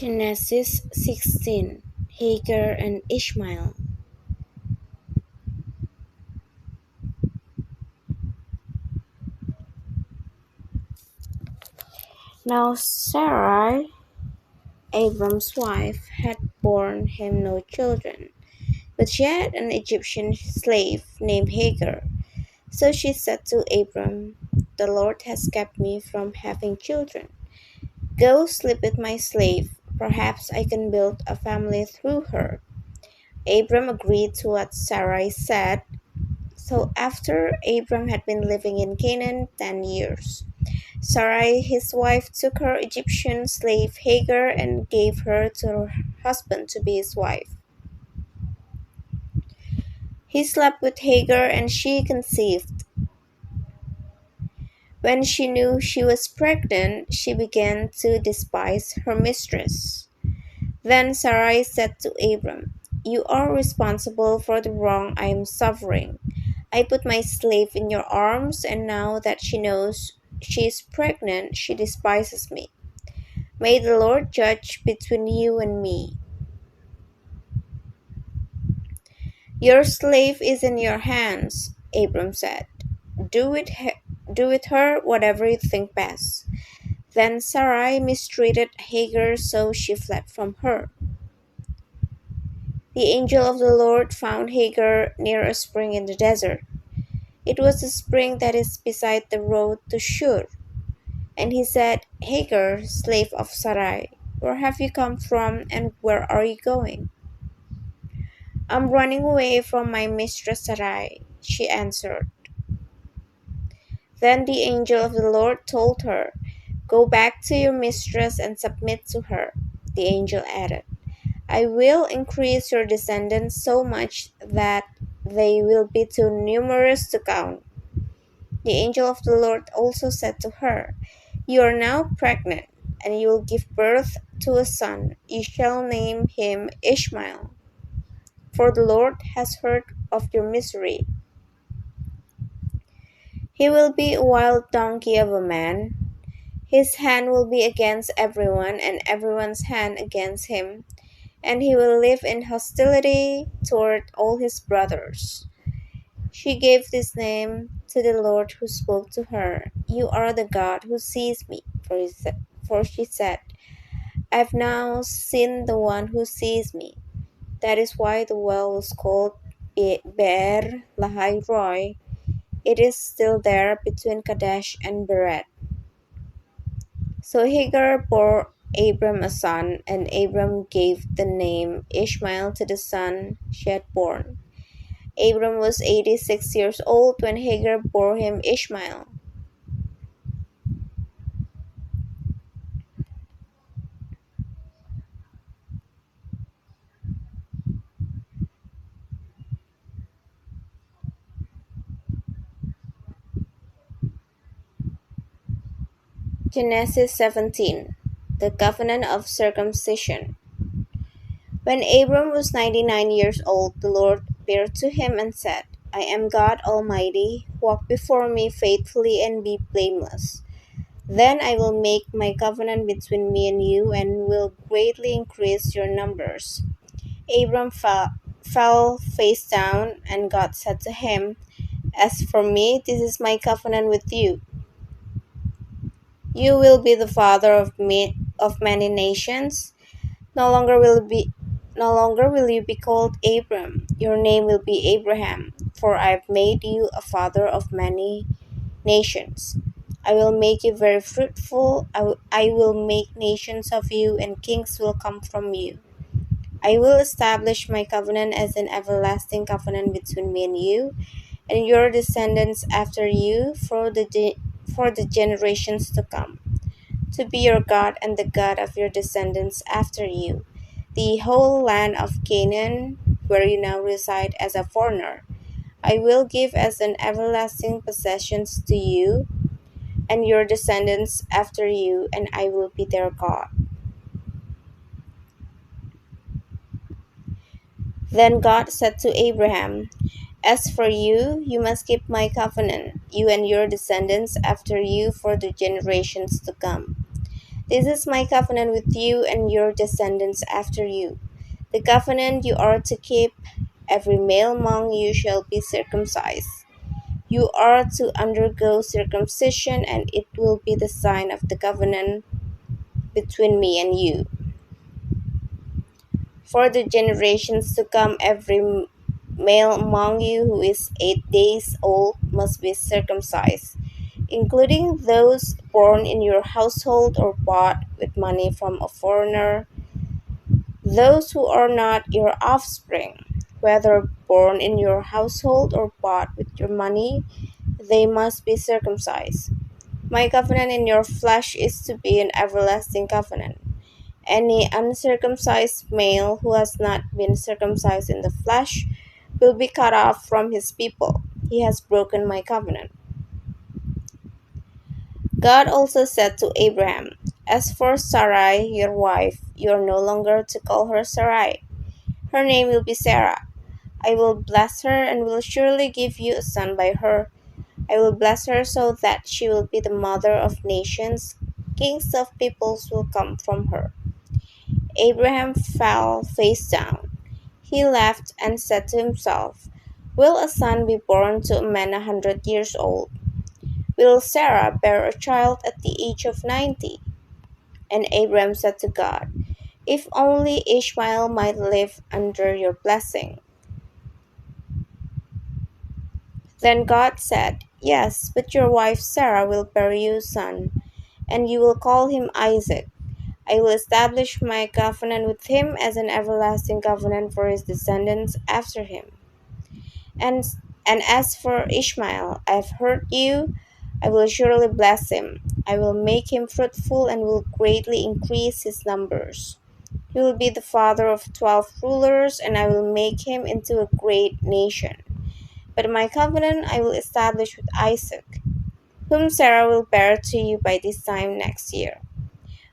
Genesis 16. Hagar and Ishmael. Now Sarai, Abram's wife, had borne him no children, but she had an Egyptian slave named Hagar. So she said to Abram, "The Lord has kept me from having children. Go sleep with my slave. Perhaps I can build a family through her." Abram agreed to what Sarai said. So after Abram had been living in Canaan 10 years, Sarai his wife took her Egyptian slave Hagar and gave her to her husband to be his wife. He slept with Hagar and she conceived. When she knew she was pregnant, she began to despise her mistress. Then Sarai said to Abram, "You are responsible for the wrong I am suffering. I put my slave in your arms, and now that she knows she is pregnant, she despises me. May the Lord judge between you and me. Your slave is in your hands," Abram said. Do with her whatever you think best." Then Sarai mistreated Hagar, so she fled from her. The angel of the Lord found Hagar near a spring in the desert. It was the spring that is beside the road to Shur. And he said, "Hagar, slave of Sarai, where have you come from and where are you going?" "I'm running away from my mistress Sarai," she answered. Then the angel of the Lord told her, "Go back to your mistress and submit to her." The angel added, "I will increase your descendants so much that they will be too numerous to count." The angel of the Lord also said to her, "You are now pregnant, and you will give birth to a son. You shall name him Ishmael, for the Lord has heard of your misery. He will be a wild donkey of a man. His hand will be against everyone, and everyone's hand against him, and he will live in hostility toward all his brothers." She gave this name to the Lord who spoke to her, "You are the God who sees me." For she said, "I've now seen the one who sees me." That is why the well was called Be'er Lahai Roi. It is still there between Kadesh and Beret. So Hagar bore Abram a son, and Abram gave the name Ishmael to the son she had born. Abram was 86 years old when Hagar bore him Ishmael. Genesis 17. The Covenant of Circumcision. When Abram was 99 years old, the Lord appeared to him and said, "I am God Almighty. Walk before me faithfully and be blameless. Then I will make my covenant between me and you, and will greatly increase your numbers." Abram fell face down, and God said to him, "As for me, this is my covenant with you. You will be the father of many nations. No longer will you be called Abram. Your name will be Abraham, for I have made you a father of many nations. I will make you very fruitful. I will make nations of you, and kings will come from you. I will establish my covenant as an everlasting covenant between me and you and your descendants after you for the generations to come, to be your God and the God of your descendants after you. The whole land of Canaan, where you now reside as a foreigner, I will give as an everlasting possession to you and your descendants after you, and I will be their God." Then God said to Abraham, "As for you, you must keep my covenant, you and your descendants after you for the generations to come. This is my covenant with you and your descendants after you. The covenant you are to keep: every male among you shall be circumcised. You are to undergo circumcision, and it will be the sign of the covenant between me and you. For the generations to come, every male among you who is 8 days old must be circumcised, including those born in your household or bought with money from a foreigner, those who are not your offspring, whether born in your household or bought with your money, they must be circumcised. My covenant in your flesh is to be an everlasting covenant. Any uncircumcised male who has not been circumcised in the flesh will be cut off from his people. He has broken my covenant. God also said to Abraham, "As for Sarai, your wife, you are no longer to call her Sarai. Her name will be Sarah. I will bless her and will surely give you a son by her. I will bless her so that she will be the mother of nations. Kings of peoples will come from her." Abraham fell face down. He laughed and said to himself, "Will a son be born to a man 100 years old? Will Sarah bear a child at the age of 90?" And Abraham said to God, "If only Ishmael might live under your blessing." Then God said, "Yes, but your wife Sarah will bear you a son, and you will call him Isaac. I will establish my covenant with him as an everlasting covenant for his descendants after him. And, and as for Ishmael, I have heard you. I will surely bless him. I will make him fruitful and will greatly increase his numbers. He will be the father of 12 rulers, and I will make him into a great nation. But my covenant I will establish with Isaac, whom Sarah will bear to you by this time next year."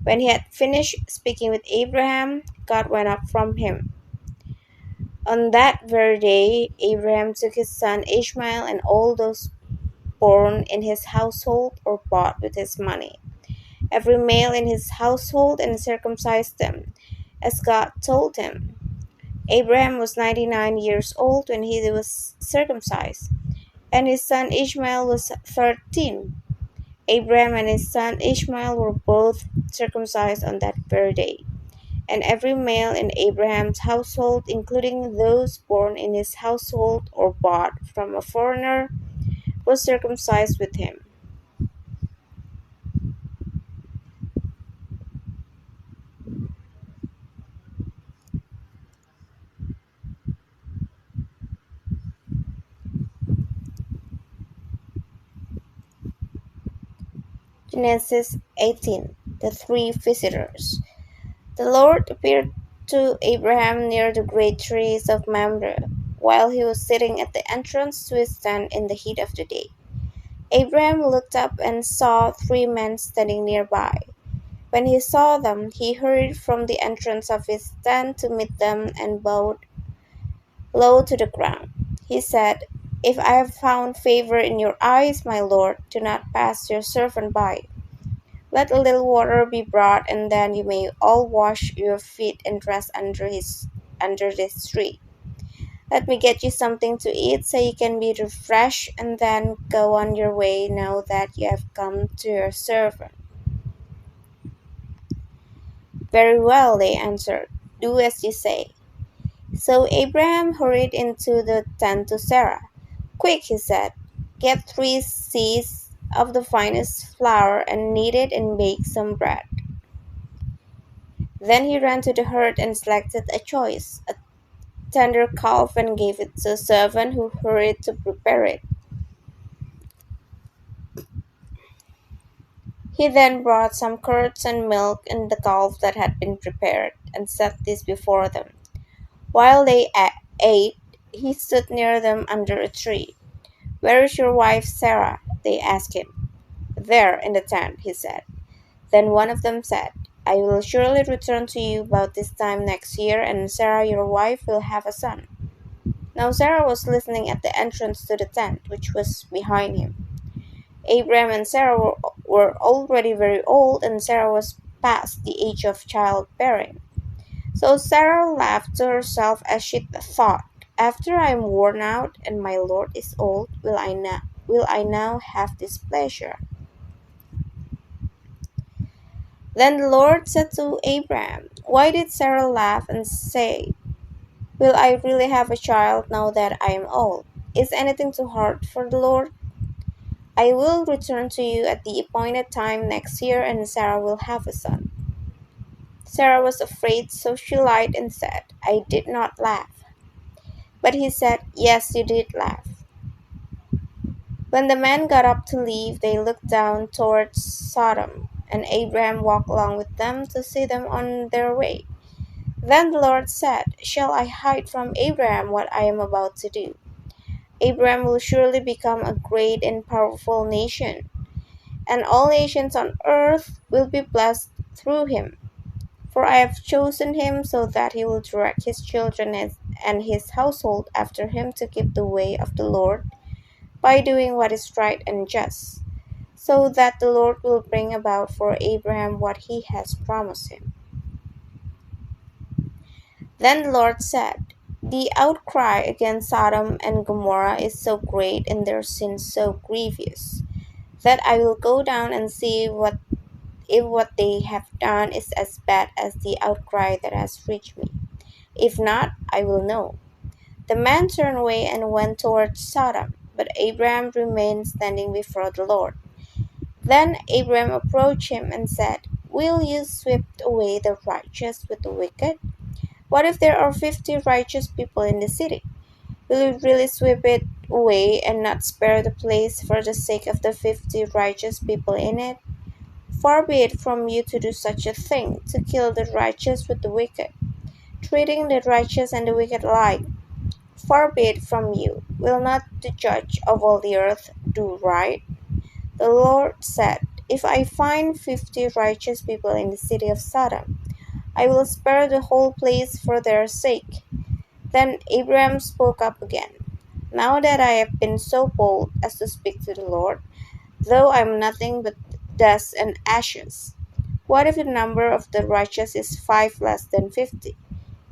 When he had finished speaking with Abraham, God went up from him. On that very day, Abraham took his son Ishmael and all those born in his household or bought with his money, every male in his household, and circumcised them, as God told him. Abraham was 99 years old when he was circumcised, and his son Ishmael was 13. Abraham and his son Ishmael were both circumcised on that very day. And every male in Abraham's household, including those born in his household or bought from a foreigner, was circumcised with him. Genesis 18. The three visitors. The Lord appeared to Abraham near the great trees of Mamre, while he was sitting at the entrance to his tent in the heat of the day. Abraham looked up and saw three men standing nearby. When he saw them, he hurried from the entrance of his tent to meet them and bowed low to the ground. He said, "If I have found favor in your eyes, my lord, do not pass your servant by. Let a little water be brought, and then you may all wash your feet and rest under this tree. Let me get you something to eat so you can be refreshed, and then go on your way now that you have come to your servant." "Very well," they answered. "Do as you say." So Abraham hurried into the tent to Sarah. "Quick," he said, "get 3 seahs of the finest flour and knead it and bake some bread." Then he ran to the herd and selected a tender calf, and gave it to a servant who hurried to prepare it. He then brought some curds and milk and the calf that had been prepared, and set this before them. While they ate, he stood near them under a tree. "Where is your wife Sarah?" they asked him. "There, in the tent," he said. Then one of them said, "I will surely return to you about this time next year, and Sarah your wife will have a son." Now Sarah was listening at the entrance to the tent, which was behind him. Abraham and Sarah were already very old, and Sarah was past the age of childbearing. So Sarah laughed to herself as she thought, after I am worn out and my Lord is old, will I now have this pleasure? Then the Lord said to Abraham, why did Sarah laugh and say, will I really have a child now that I am old? Is anything too hard for the Lord? I will return to you at the appointed time next year, and Sarah will have a son. Sarah was afraid, so she lied and said, I did not laugh. But he said, yes, you did laugh. When the men got up to leave, they looked down towards Sodom, and Abraham walked along with them to see them on their way. Then the Lord said, shall I hide from Abraham what I am about to do? Abraham will surely become a great and powerful nation, and all nations on earth will be blessed through him. For I have chosen him so that he will direct his children and his household after him to keep the way of the Lord by doing what is right and just, so that the Lord will bring about for Abraham what he has promised him. Then the Lord said, the outcry against Sodom and Gomorrah is so great and their sin so grievous, that I will go down and see if what they have done is as bad as the outcry that has reached me. If not, I will know. The man turned away and went towards Sodom, but Abraham remained standing before the Lord. Then Abraham approached him and said, will you sweep away the righteous with the wicked? What if there are 50 righteous people in the city? Will you really sweep it away and not spare the place for the sake of the 50 righteous people in it? Far be it from you to do such a thing, to kill the righteous with the wicked, treating the righteous and the wicked alike. Far be it from you. Will not the judge of all the earth do right? The Lord said, if I find 50 righteous people in the city of Sodom, I will spare the whole place for their sake. Then Abraham spoke up again. Now that I have been so bold as to speak to the Lord, though I am nothing but dust and ashes, what if the number of the righteous is 5 less than 50?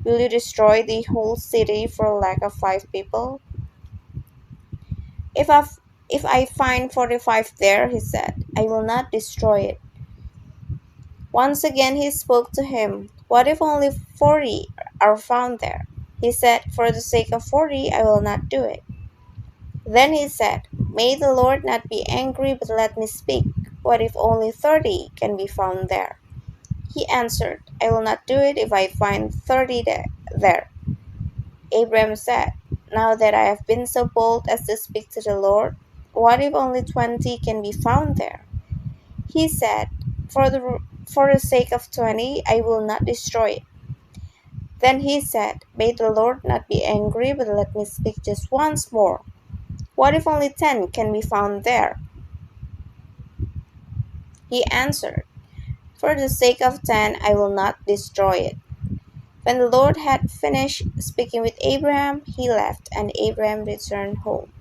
Will you destroy the whole city for lack of 5 people? If I, if I find 45 there, he said, I will not destroy it. Once again he spoke to him. What if only 40 are found there? He said, for the sake of 40, I will not do it. Then he said, may the Lord not be angry, but let me speak. What if only 30 can be found there? He answered, I will not do it if I find 30 there. Abraham said, now that I have been so bold as to speak to the Lord, what if only 20 can be found there? He said, for the sake of 20, I will not destroy it. Then he said, may the Lord not be angry, but let me speak just once more. What if only 10 can be found there? He answered, for the sake of 10, I will not destroy it. When the Lord had finished speaking with Abraham, he left, and Abraham returned home.